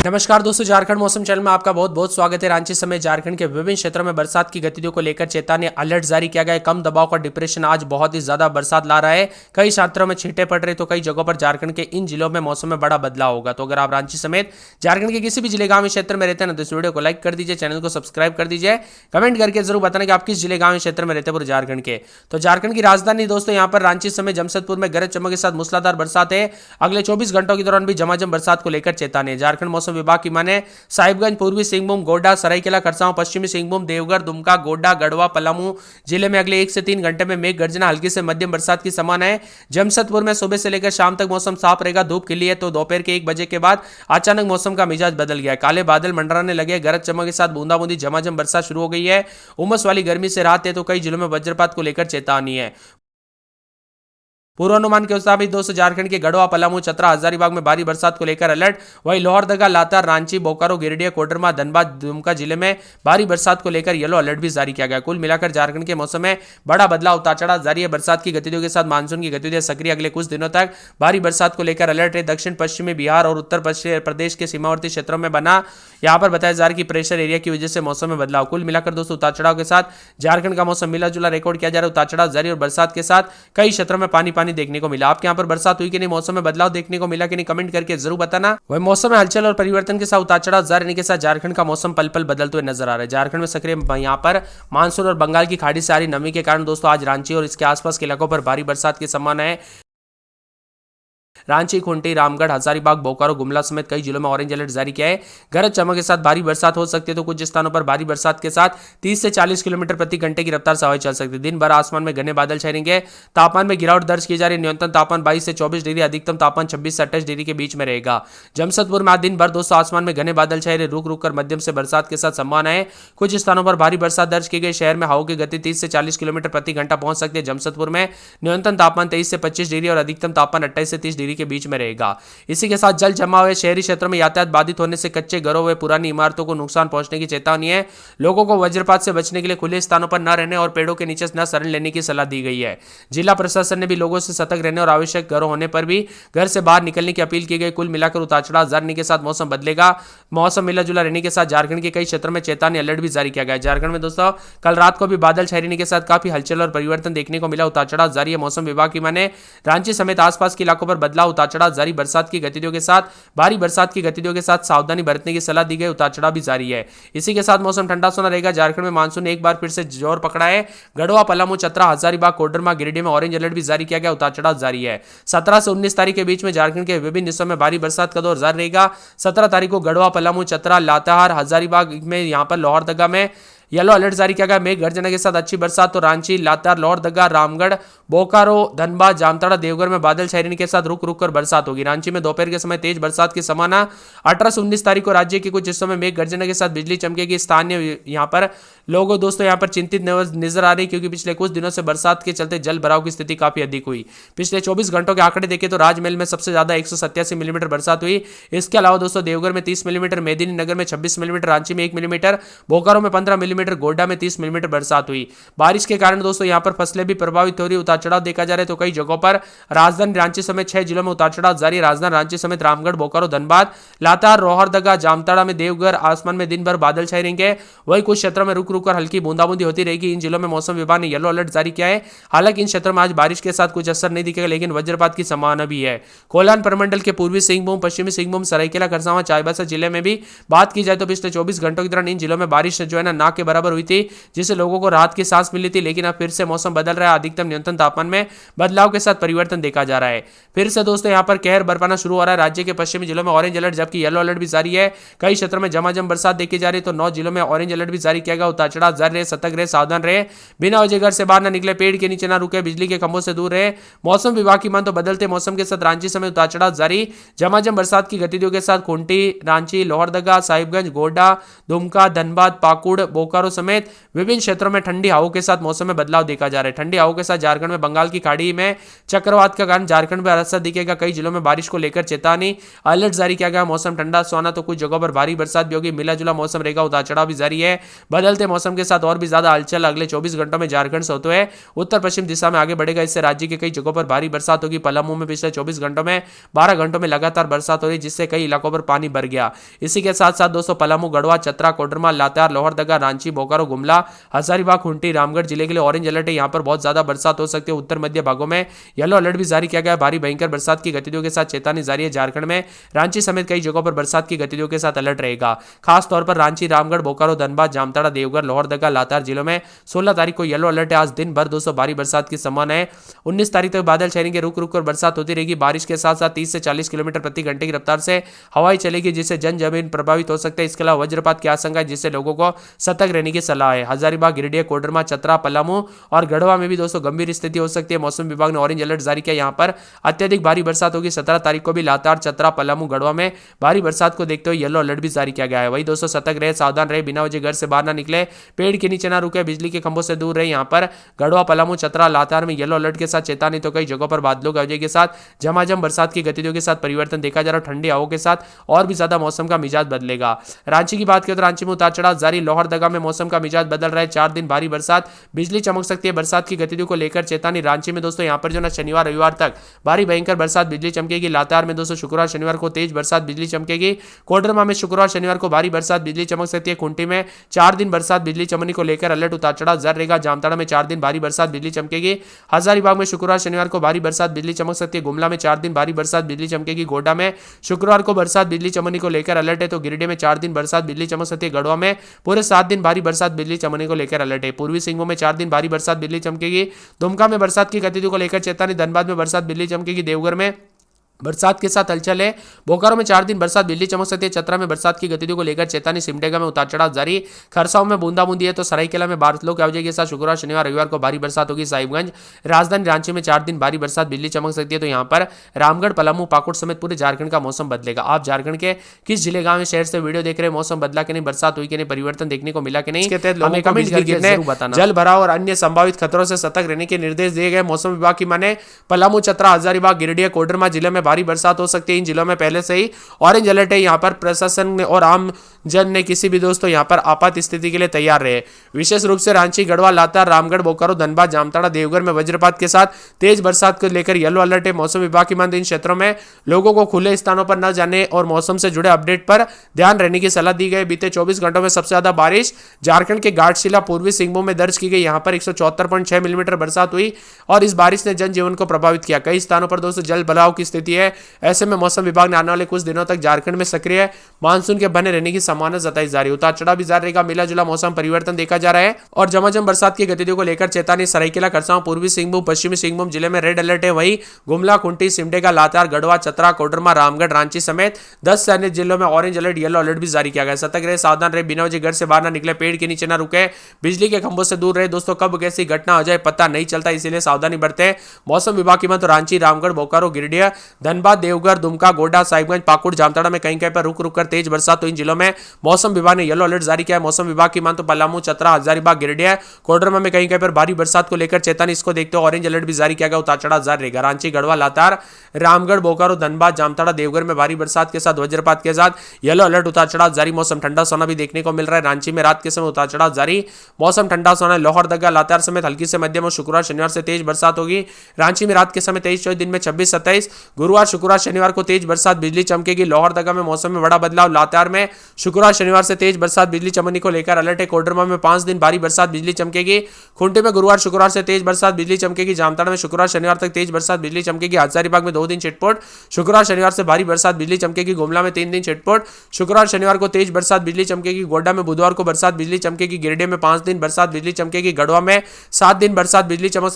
नमस्कार दोस्तों, झारखंड मौसम चैनल में आपका बहुत बहुत स्वागत है। रांची समेत झारखंड के विभिन्न क्षेत्रों में बरसात की गतिविधियों को लेकर चेतावनी अलर्ट जारी किया गया है। कम दबाव का डिप्रेशन आज बहुत ही ज्यादा बरसात ला रहा है। कई क्षेत्रों में छींटे पड़ रहे तो कई जगहों पर झारखंड के इन जिलों में मौसम में बड़ा बदलाव होगा। तो अगर आप रांची समेत झारखंड के किसी भी जिले गांव क्षेत्र में रहते हैं ना, तो इस वीडियो को लाइक कर दीजिए, चैनल को सब्सक्राइब कर दीजिए, कमेंट करके जरूर बताना कि आप किस जिले गांव क्षेत्र में रहते हैं पूरे झारखंड के। तो झारखंड की राजधानी दोस्तों यहाँ पर रांची समेत जमशेदपुर में गरज चमक के साथ मूसलाधार बरसात है। अगले 24 घंटों के दौरान भी झमाझम बरसात को लेकर चेतावनी है। झारखंड मौसम विभाग की माने साहिबगंज, पूर्वी सिंहभूम, गोड्डा, सरायकेला खरसावां, पश्चिमी सिंहभूम, देवघर, दुमका, गोड्डा, गढ़वा, पलामू जिले में अगले 1 से 3 घंटे में मेघ गर्जना हल्की से मध्यम बरसात की संभावना है। जमशेदपुर में सुबह से लेकर शाम तक मौसम साफ रहेगा, धूप खिली है। तो दोपहर के 1 बजे के बाद अचानक मौसम का मिजाज बदल गया है। काले बादल मंडराने लगे, गरज चमक के साथ बूंदाबूंदी झमाझम बरसात शुरू हो गई है। उमस वाली गर्मी से राहत है तो कई जिलों में वज्रपात को लेकर चेतावनी है। पूर्वानुमान के मुताबिक दोस्तों झारखंड के गढ़वा, पलामू, चतरा, हजारीबाग में भारी बरसात को लेकर अलर्ट। वहीं लोहरदगा, लातेहार, रांची, बोकारो, गिरिडीह, कोडरमा, धनबाद, दुमका जिले में भारी बरसात को लेकर येलो अलर्ट भी जारी किया गया। कुल मिलाकर झारखंड के मौसम में बड़ा बदलाव, उतार चढ़ाव जारी है। बरसात की गतिविधियों के साथ मानसून की गतिविधियां सक्रिय, अगले कुछ दिनों तक भारी बरसात को लेकर अलर्ट है। दक्षिण पश्चिमी बिहार और उत्तर पश्चिम प्रदेश के सीमावर्ती क्षेत्रों में बना यहाँ पर बताया जा रहा है कि प्रेशर एरिया की वजह से मौसम में बदलाव। कुल मिलाकर दोस्तों उतार चढ़ाव के साथ झारखंड का मौसम मिला जुला रिकॉर्ड किया जा रहा है। उतार चढ़ाव जारी और बरसात के साथ कई क्षेत्रों में पानी पानी देखने को मिला। यहाँ पर बरसात हुई कि नहीं, मौसम में बदलाव देखने को मिला कि नहीं, कमेंट करके जरूर बताना। वही मौसम में हलचल और परिवर्तन के साथ उतार चढ़ाव जारी रहने के साथ झारखंड का मौसम पल पल बदलते हुए नजर आ रहा है। झारखंड में सक्रिय यहाँ पर मानसून और बंगाल की खाड़ी से आ रही नमी के कारण दोस्तों आज रांची और इसके आसपास के इलाकों पर भारी बरसात की संभावना है। रांची, खूंटी, रामगढ़, हजारीबाग, बोकारो, गुमला समेत कई जिलों में ऑरेंज अलर्ट जारी किया है। गरज चमक के साथ भारी बरसात हो सकती है तो कुछ स्थानों पर भारी बरसात के साथ 30 से 40 किलोमीटर प्रति घंटे की रफ्तार से हवाएं चल सकती है। दिन भर आसमान में घने बादल छाए रहेंगे। तापमान में गिरावट दर्ज की जा रही है। न्यूनतम तापमान 22 से 24 डिग्री, अधिकतम तापमान 26 से 28 डिग्री के बीच में रहेगा। जमशेदपुर में आज दिन भर दोस्तों आसमान में घने बादल छाए रहे, रुक रुक कर मध्यम से बरसात के साथ संभावना है। कुछ स्थानों पर भारी बरसात दर्ज की गई। शहर में हवा की गति 30 से 40 किलोमीटर प्रति घंटा पहुंच सकती है। जमशेदपुर में न्यूनतम तापमान 23 से 25 डिग्री और अधिकतम तापमान 28 से 30 डिग्री के बीच में रहेगा। इसी के साथ जल जमाव है। शहरी क्षेत्रों में यातायात बाधित होने से कच्चे घरों व पुरानी इमारतों को नुकसान पहुंचने की चेतावनी है। लोगों को वज्रपात से बचने के लिए खुले स्थानों पर न रहने और पेड़ों के नीचे न शरण लेने की सलाह दी गई है। जिला प्रशासन ने भी लोगों से सतर्क रहने और आवश्यक घरों होने पर भी घर से बाहर निकलने की अपील की गई। कुल मिलाकर उतार चढ़ाव जारी के साथ मौसम बदलेगा। मौसम मिला जुला रहने के साथ झारखंड के कई क्षेत्रों में चेतावनी अलर्ट भी जारी किया गया है। झारखंड में दोस्तों कल रात को भी बादल छाए रहने के साथ काफी हलचल और परिवर्तन देखने को मिला। उतार चढ़ाव जारी है। मौसम विभाग की माने रांची समेत आसपास के इलाकों पर बदलाव, उतार चढ़ाव जारी। बरसात की गतिविधियों के साथ भारी बरसात की गतिविधियों के साथ सावधानी बरतने की सलाह दी गई। उतार चढ़ाव भी जारी है। इसी के साथ मौसम ठंडा सोना रहेगा। झारखंड में मानसून ने एक बार फिर से जोर पकड़ा है। गढ़वा, पलामू, चतरा, हजारीबाग, कोडरमा, गिरिडीह में ऑरेंज अलर्ट भी जारी किया गया। उतार चढ़ाव जारी है। 17 से 19 तारीख के बीच में झारखंड के विभिन्न हिस्सों में भारी बरसात का दौर जारी रहेगा। 17 तारीख को गढ़वा, पलामू, चतरा, लातेहार, हजारीबाग में यहाँ पर लोहरदगा में येलो अलर्ट जारी किया गया। मेघ गर्जना के साथ अच्छी बरसात। तो रांची, लातेहार, लोहरदगा, रामगढ़, बोकारो, धनबाद, जामताड़ा, देवघर में बादल छाए रहने के साथ रुक रुक कर बरसात होगी। रांची में दोपहर के समय तेज बरसात की संभावना। 18 से 19 तारीख को राज्य के कुछ हिस्सों में मेघ गर्जना के साथ बिजली चमकेगी। स्थानीय यहाँ पर लोगों दोस्तों यहाँ पर चिंतित नजर आ रही, क्योंकि पिछले कुछ दिनों से बरसात के चलते जल भराव की स्थिति काफी अधिक हुई। पिछले 24 घंटों के आंकड़े देखें तो राजमहल में सबसे ज्यादा 187 मिलीमीटर बरसात हुई। इसके अलावा दोस्तों देवघर में 30 मिलीमीटर, मेदिनीनगर में 26 मिलीमीटर, रांची में 1 मिलीमीटर, बोकारो में 15 मिलीमीटर, गोड्डा में 30 मिलीमीटर बरसात हुई। बारिश के कारण दोस्तों यहाँ पर फसलें भी प्रभावित हो रही। उतार चढ़ाव देखा जा रहा है तो कई जगहों पर राजधानी रांची समेत 6 जिलों में उतार चढ़ाव जारी। राजधानी रांची समेत रामगढ़, बोकारो, धनबाद, लातेहार, लोहरदगा, जामताड़ा में, देवघर आसमान में दिन भर बादल छाए रहेंगे। वही कुछ क्षेत्रों में रुक रुक कर हल्की बूंदाबूंदी होती रहेगी। इन जिलों में मौसम विभाग ने येलो अलर्ट जारी किया है। हालांकि इन क्षेत्रों में आज बारिश के साथ कुछ असर नहीं दिखेगा, लेकिन वज्रपात की संभावना भी है। कोल्हान प्रमंडल के पूर्वी सिंहभूम, पश्चिमी सिंहभूम, सरायकेला खरसावां, चाईबासा जिले में भी बात की जाए तो पिछले 24 घंटों के दौरान इन जिलों में बारिश जो है ना के बराबर हुई थी, जिससे लोगों को राहत की सांस मिली थी। लेकिन अब फिर से मौसम बदल रहा है। अधिकतम न्यूनतम तापमान में बदलाव के साथ परिवर्तन देखा जा रहा है। फिर से दोस्तों यहाँ पर कहर बरपाना शुरू हो रहा है। राज्य के पश्चिमी जिलों में ऑरेंज अलर्ट जबकि येलो अलर्ट भी जारी है। कई क्षेत्रों में झमाझम बरसात देखी जा रही है। तो 9 जिलों में ऑरेंज अलर्ट भी जारी किया गया। उतार चढ़ाव जारी रहे, सतर्क रहे, सावधान रहे, बिना वजह घर से बाहर न निकले, पेड़ के नीचे न रुके, बिजली के खंभों से दूर रहे। मौसम विभाग की मान तो बदलते मौसम के साथ रांची समेत उतार चढ़ाव जारी। झमाझम बरसात की गतिविधियों के साथ खूंटी, रांची, लोहरदगा, साहिबगंज, गोड्डा, दुमका, धनबाद, पाकुड़, बोकारो बोकारो समेत विभिन्न क्षेत्रों में ठंडी हवाओं के साथ मौसम में बदलाव देखा जा रहा है। ठंडी हवाओं के साथ झारखंड में बंगाल की खाड़ी में चक्रवात का कारण झारखंड में असर दिखेगा। कई जिलों में बारिश को लेकर चेतावनी, अलर्ट जारी किया गया। मौसम ठंडा सुहाना तो कुछ जगहों पर भारी बरसात भी होगी। मिला जुला मौसम रहेगा, उतार चढ़ाव भी जारी है। बदलते मौसम के साथ और भी ज्यादा हलचल अगले 24 घंटों में झारखंड से होते हुए उत्तर पश्चिम दिशा में आगे बढ़ेगा। इससे राज्य के कई जगहों पर भारी बरसात होगी। पलामू में पिछले 24 घंटों में 12 घंटों में लगातार बरसात हो रही, जिससे कई इलाकों पर पानी भर गया। इसी के साथ साथ दोस्तों पलामू, गढ़वा, चतरा, कोडरमा, लातेहार, लोहरदगा, रांची, बोकारो, गुमला, हजारीबाग, खूंटी, रामगढ़ जिले के लिए ऑरेंज अलर्ट है। यहाँ पर बहुत ज्यादा बरसात हो सकती है। उत्तर मध्य भागों में येलो अलर्ट भी जारी किया गया। भारी भयंकर बरसात की गतिविधियों के साथ चेतावनी जारी है। झारखंड में रांची समेत कई जगहों पर बरसात की गतिविधियों के साथ अलर्ट रहेगा। खास तौर पर रांची, रामगढ़, बोकारो, धनबाद, जामताड़ा, देवघर, लोहरदगा, लातेहार जिलों में 16 तारीख को येलो अलर्ट है। आज दिन भर दोस्तों भारी बरसात की संभावना है। 19 तारीख तक बादल छाएंगे, रुक रुक कर बरसात होती रहेगी। बारिश के साथ साथ 30 से 40 किलोमीटर प्रति घंटे की रफ्तार से हवाएं चलेगी, जिससे जनजीवन प्रभावित हो सकता है। इसके अलावा वज्रपात की आशंका है, जिससे लोगों को सतर्क रहने की सलाह है। हजारीबाग, गिरिडीह, कोडरमा, चतरा, पलामू और गढ़वा में भी दोस्तों गंभीर स्थिति हो सकती है। मौसम विभाग ने ऑरेंज अलर्ट जारी किया। यहाँ पर अत्यधिक भारी बरसात होगी। 17 तारीख को भी लातेहार, चतरा, पलामू, गढ़वा में भारी बरसात को देखते हुए येलो अलर्ट भी जारी किया गया है। वही दोस्तों सतर्क रहे, सावधान रहे, बिना वजह घर से बाहर ना निकले, पेड़ के नीचे ना रुके, बिजली के खंभों से दूर रहे। यहाँ पर गढ़वा, पलामू, चतरा, लातेहार में येलो अलर्ट के साथ चेतावनी तो कई जगहों पर बादलों की वजह के साथ झमाझम बरसात की गतिविधियों के साथ परिवर्तन देखा जा रहा है। ठंडी हवाओं के साथ और भी ज्यादा मौसम का मिजाज बदलेगा। रांची की बात करें तो रांची में उतार चढ़ाव जारी। लोहरदगा में मौसम का मिजाज बदल रहा है। 4 दिन भारी बरसात, बिजली चमक सकती है। बरसात की गतिविधियों को लेकर चेतावनी। रांची में दोस्तों यहाँ पर जो ना शनिवार रविवार तक भारी भयंकर बरसात, बिजली चमकेगी। लातेहार में दोस्तों शुक्रवार शनिवार को तेज बरसात, बिजली चमकेगी। कोडरमा में शुक्रवार शनिवार को भारी बरसात, बिजली चमक सकती है। खूंटी में 4 दिन बरसात, बिजली चमकने को लेकर अलर्ट, उतार चढ़ाव जारी रहेगा। जामताड़ा में 4 दिन भारी बरसात, बिजली चमकेगी। हजारीबाग में शुक्रवार शनिवार को भारी बरसात, बिजली चमक सकती है। गुमला में 4 दिन भारी बरसात, बिजली चमकेगी। गोड्डा में शुक्रवार को बरसात, बिजली चमकने को लेकर अलर्ट है। तो गिरिडीह में 4 दिन बरसात, बिजली चमक सकती है। गढ़वा में पूरे 7 दिन भारी बरसात, बिजली चमकने को लेकर अलर्ट है। पूर्वी सिंहभूम में 4 दिन भारी बरसात, बिजली चमकेगी। दुमका में बरसात की गतिविधियों को लेकर चेतावनी। धनबाद में बरसात, बिजली चमकेगी। देवघर में बरसात के साथ हलचल है। बोकारो में 4 दिन बरसात, बिजली चमक सकती है। चतरा में बरसात की गतिविधियों को लेकर चेतावनी। सिमडेगा में उतार चढ़ाव जारी। खरसाव में बूंदाबूंदी है। तो सरायकेला में बादलों की आवाजाही के साथ शुक्रवार शनिवार रविवार को भारी बरसात होगी। साहिबगंज, राजधानी रांची में 4 दिन भारी बरसात, बिजली चमक सकती है। तो यहाँ पर रामगढ़, पलामू, पाकुड़ समेत पूरे झारखंड का मौसम बदलेगा। आप झारखंड के किस जिले, गांव, शहर से वीडियो देख रहे हैं? मौसम बदला कि नहीं, बरसात हुई कि नहीं, परिवर्तन देखने को मिला कि नहीं, इसके तहत लोगों को बिजली गिरने, जल भराव और अन्य संभावित खतरों से सतर्क रहने के निर्देश दिए गए। मौसम विभाग की माने पलामू, चतरा, हजारीबाग, गिरिडीह, कोडरमा जिले में भारी बरसात हो सकती है। इन जिलों में पहले से ही ऑरेंज अलर्ट है। यहाँ पर प्रशासन ने और आम जन ने किसी भी दोस्तों यहाँ पर आपात स्थिति के लिए तैयार रहे। विशेष रूप से रांची, गढ़वा, लातेहार, रामगढ़, बोकारो, धनबाद, जामताड़ा, देवघर में वज्रपात के साथ तेज बरसात को लेकर येलो अलर्ट है। मौसम विभाग की माने इन क्षेत्रों में लोगों को खुले स्थानों पर न जाने और मौसम से जुड़े अपडेट पर ध्यान रहने की सलाह दी गई। बीते 24 घंटों में सबसे ज्यादा बारिश झारखंड के घाटशिला, पूर्वी सिंहभूम में दर्ज की गई। यहाँ पर 174.6 मिलीमीटर बरसात हुई और इस बारिश ने जनजीवन को प्रभावित किया। कई स्थानों पर दोस्तों जल भराव की स्थिति है। ऐसे में मौसम विभाग ने आने वाले कुछ दिनों तक झारखंड में सक्रिय मानसून के बने रहने की संभावना जताई जा रही है। उतार चढ़ाव भी जारी रहेगा। मिला जुला मौसम परिवर्तन देखा जा रहा है और झमाझम बरसात की गतिविधियों को लेकर चेतावनी। सरायकेला, खरसावां, पूर्वी सिंहभूम, पश्चिमी सिंहभूम जिले में रेड अलर्ट है। वहीं गुमला, खूंटी, सिमडेगा, लातेहार, गढ़वा, चतरा, कोडरमा, रामगढ़, रांची समेत 10 से अन्य जिलों में ऑरेंज अलर्ट, येलो अलर्ट भी जारी किया गया। सतर्क रहे, सावधान रहे, बिना वजह घर से बाहर ना निकले, पेड़ के नीचे ना रुके, बिजली के खंभों से दूर रहे। दोस्तों कब कैसी घटना हो जाए पता नहीं चलता, इसीलिए सावधानी बरते। मौसम विभाग की माने रांची, रामगढ़, बोकारो, गिरिडीह, धनबाद, देवघर, दुमका, गोड्डा, साहिबगंज, पाकुड़, जामताड़ा में कहीं पर रुक रुक कर तेज बरसात। तो इन जिलों में मौसम विभाग ने येलो अलर्ट जारी किया है। मौसम विभाग की मान तो पलामू, चतरा, हजारीबाग, गिरिडीह, कोडरमा में कहीं पर भारी बरसात को लेकर चेतावनी। इसको देखते हुए ऑरेंज अलर्ट भी जारी किया गया। उतार चढ़ाव जारी रहेगा। रांची, गढ़वा, लातेहार, रामगढ़, बोकारो, धनबाद, जामताड़ा, देवघर में भारी बरसात के साथ वज्रपात के साथ येलो अलर्ट, उतार चढ़ाव जारी। मौसम ठंडा सोना भी देखने को मिल रहा है। रांची में रात के समय उतार चढ़ाव जारी, मौसम ठंडा सोना। लोहरदगा, लातेहार समेत हल्की से मध्यम और शुक्रवार शनिवार से तेज बरसात होगी। रांची में रात के समय 23-24, दिन में 26-27, गुरुवार शुक्रवार शनिवार को तेज बरसात, बिजली चमकेगी। लोहरदगा में मौसम में बड़ा बदलाव। लातेहार में शुक्रवार शनिवार से तेज बरसात, बिजली चमकने को लेकर अलर्ट है। कोडरमा में 5 दिन भारी बरसात, बिजली चमकेगी। खूंटी में गुरुवार शुक्रवार से तेज बरसात, बिजली चमकेगी। जामताड़ा में शुक्रवार शनिवार तक तेज बरसात, बिजली चमकेगी। हजारीबाग में 2 दिन छिटपुट, शुक्रवार शनिवार से भारी बरसात, बिजली चमकेगी। गुमला में 3 दिन छिटपुट, शुक्रवार शनिवार को तेज बरसात, बिजली चमकेगी। गोड्डा में बुधवार को बरसात, बिजली चमकेगी। गिरिडीह में 5 दिन बरसात, बिजली चमकेगी। गढ़वा में 7 दिन बरसात, बिजली चमक